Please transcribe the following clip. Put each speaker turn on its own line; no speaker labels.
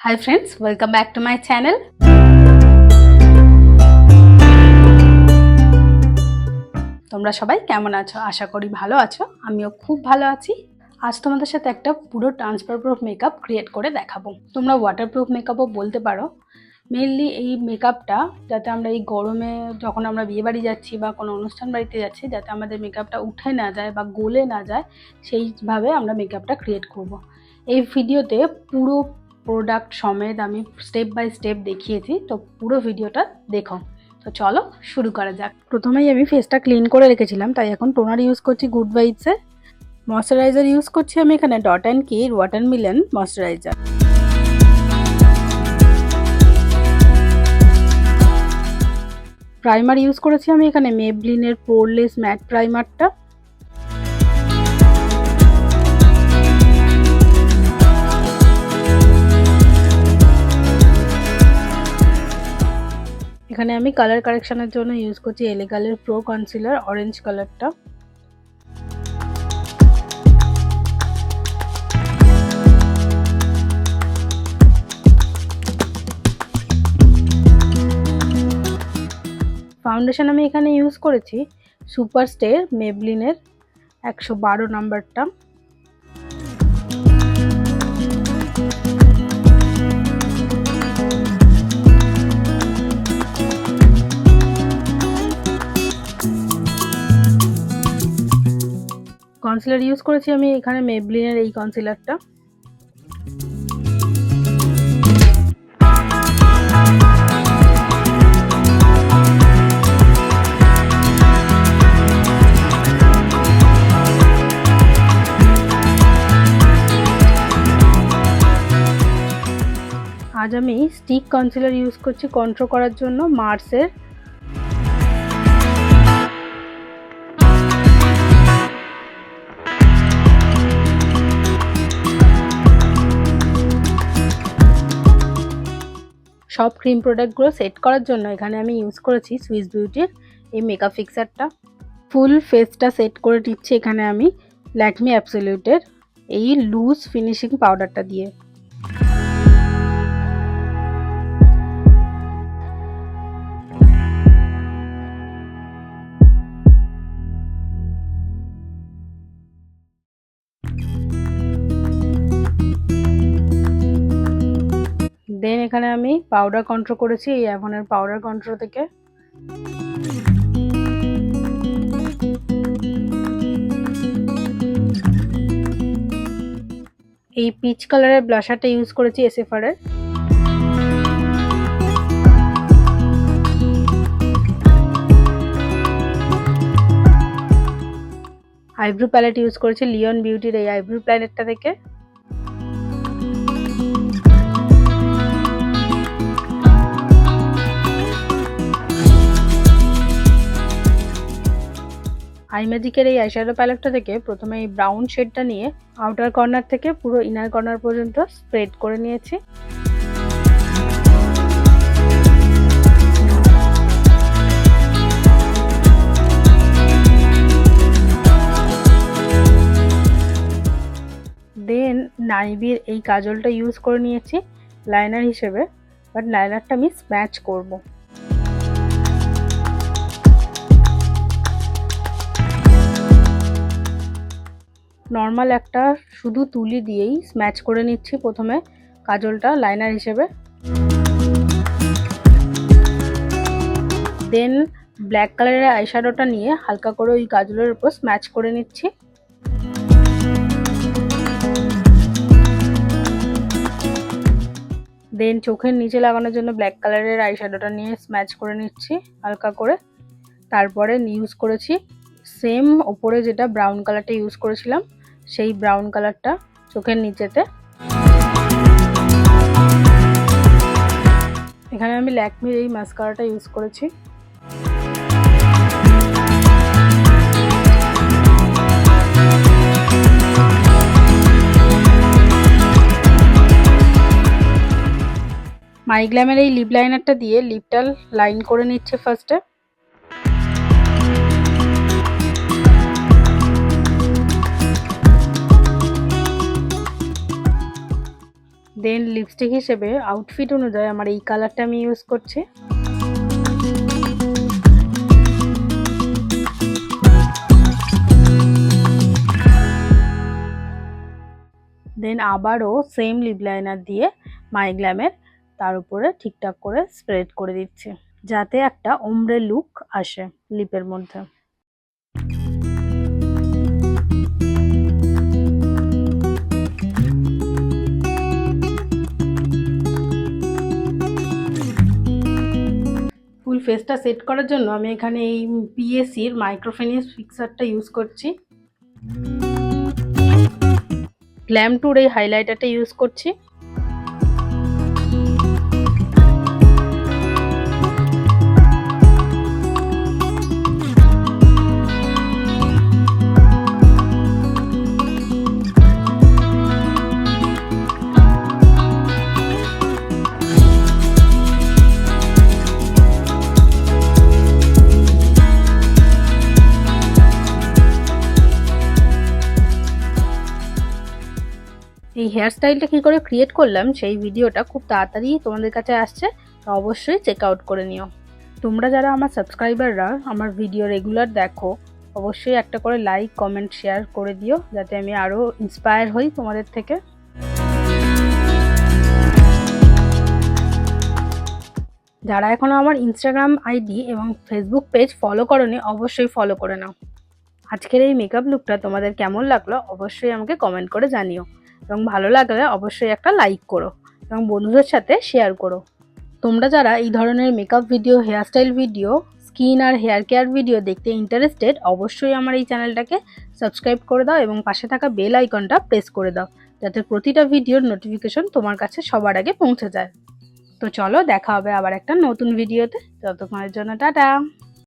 Hi friends, welcome back to my channel. তোমরা সবাই কেমন আছো? আশা করি ভালো আছো। আমিও খুব ভালো আছি। আজ তোমাদের সাথে একটা পুরো ট্রান্সফার প্রুফ মেকআপ ক্রিয়েট করে দেখাবো। তোমরা ওয়াটারপ্রুফ মেকআপও বলতে পারো। মেইনলি এই মেকআপটা যাতে আমরা এই গরমে যখন আমরা বিয়ে বাড়ি যাচ্ছি বা কোনো অনুষ্ঠান বাড়িতে যাচ্ছি যাতে আমাদের মেকআপটা উঠে না যায় বা গলে না যায় সেইভাবে আমরা মেকআপটা ক্রিয়েট করব। এই ভিডিওতে পুরো প্রোডাক্ট সমেত আমি স্টেপ বাই স্টেপ দেখিয়েছি, তো পুরো ভিডিওটা দেখো। তো চলো শুরু করা যাক। প্রথমেই আমি ফেসটা ক্লিন করে রেখেছিলাম, তাই এখন টোনার ইউজ করছি গুড ভাইবসের। ময়শ্চারাইজার ইউজ করছি আমি এখানে ডট অ্যান্ড কির ওয়াটারমেলন ময়শ্চারাইজার। প্রাইমার ইউজ করেছি আমি এখানে মেবলিনের পোরলেস ম্যাট প্রাইমারটা। এখানে আমি কালার কারেকশনের জন্য ইউজ করছি এলেগালের প্রো কনসিলার অরেঞ্জ কালারটা। ফাউন্ডেশন আমি এখানে ইউজ করেছি সুপার স্টে মেবলিনের 112 নাম্বারটা। কনসিলার ইউজ করেছি আমি এখানে মেবলিনের এই কনসিলারটা। আজ আমি স্টিক কনসিলার ইউজ করছি কন্ট্রোল করার জন্য মার্সের। সব ক্রিম প্রোডাক্টগুলো সেট করার জন্য এখানে আমি ইউজ করেছি সুইস বিউটির এই মেকআপ ফিক্সারটা। ফুল ফেসটা সেট করে দিচ্ছি এখানে আমি ল্যাকমি অ্যাবসলিউটের এই লুজ ফিনিশিং পাউডারটা দিয়ে। দেন এখানে আমি পাউডার কন্ট্রোল করেছি এই অ্যাভনের পাউডার কন্ট্রোল থেকে। এই পিচ কালারের ব্লাশারটা ইউজ করেছি এসএফআর এর। আইব্রো প্যালেট ইউজ করেছি লিওন বিউটির এই আইব্রো প্যালেটটা থেকে। আইম্যাজিকের এই আইশ্যাডো প্যালেটটা থেকে প্রথমে এই ব্রাউন শেডটা নিয়ে আউটার কর্নার থেকে পুরো ইনার কর্নার পর্যন্ত স্প্রেড করে নিয়েছি। দেন নাইভির এই কাজলটা ইউজ করে নিয়েছি লাইনার হিসেবে, বাট লাইনারটা আমি স্ম্যাচ করব। নর্মাল একটা শুধু তুলি দিয়েই স্ম্যাচ করে নিচ্ছি প্রথমে কাজলটা লাইনার হিসেবে। দেন ব্ল্যাক কালারের আইশ্যাডোটা নিয়ে হালকা করে ওই কাজলের উপর স্ম্যাচ করে নিচ্ছি। দেন চোখের নিচে লাগানোর জন্য ব্ল্যাক কালারের আইশ্যাডোটা নিয়ে স্ম্যাচ করে নিচ্ছি হালকা করে। তারপরে ইউজ করেছি সেম ওপরে যেটা ব্রাউন কালারটা ইউজ করেছিলাম সেই ব্রাউন কালারটা চোখের নিচেতে। এখানে আমি ল্যাকমির এই মাস্কারাটা ইউজ করেছি। মাই গ্ল্যামের এই লিপ লাইনারটা দিয়ে লিপটা লাইন করে নিচ্ছে ফার্স্টে। দেন লিপস্টিক হিসেবে আউটফিট অনুযায়ী আমার এই কালারটা আমি ইউজ করছি। দেন আবারও সেম লিপ লাইনার দিয়ে মাই গ্ল্যামের তার উপরে ঠিকঠাক করে স্প্রেড করে দিচ্ছি, যাতে একটা ওমব্রে লুক আসে লিপের মধ্যে। ফুল ফেসটা সেট করার জন্য আমি এখানে এই পিএসির মাইক্রো ফিনিশ ফিক্সারটা ইউজ করছি। গ্ল্যাম টুর এই হাইলাইটারটা ইউজ করছি। এই হেয়ার স্টাইলটা কী করে ক্রিয়েট করলাম সেই ভিডিওটা খুব তাড়াতাড়ি তোমাদের কাছে আসছে, তো অবশ্যই চেক আউট করে নিও। তোমরা যারা আমার সাবস্ক্রাইবাররা আমার ভিডিও রেগুলার দেখো, অবশ্যই একটা করে লাইক কমেন্ট শেয়ার করে দিও, যাতে আমি আরও ইন্সপায়ার হই তোমাদের থেকে। যারা এখনও আমার ইনস্টাগ্রাম আইডি এবং ফেসবুক পেজ ফলো করোনি, অবশ্যই ফলো করে নাও। আজকের এই মেকআপ লুকটা তোমাদের কেমন লাগলো অবশ্যই আমাকে কমেন্ট করে জানিও, এবং ভালো লাগলে অবশ্যই একটা লাইক করো এবং বন্ধুদের সাথে শেয়ার করো। তোমরা যারা এই ধরনের makeup video, hairstyle video, skin আর হেয়ার কেয়ার ভিডিও দেখতে ইন্টারেস্টেড, অবশ্যই আমার এই চ্যানেলটাকে সাবস্ক্রাইব করে দাও এবং পাশে থাকা বেল আইকনটা প্রেস করে দাও, যাতে প্রতিটা ভিডিওর নোটিফিকেশন তোমার কাছে সবার আগে পৌঁছে যায়। তো চলো, দেখা হবে আবার একটা নতুন ভিডিওতে। ততক্ষণের জন্য টাটা।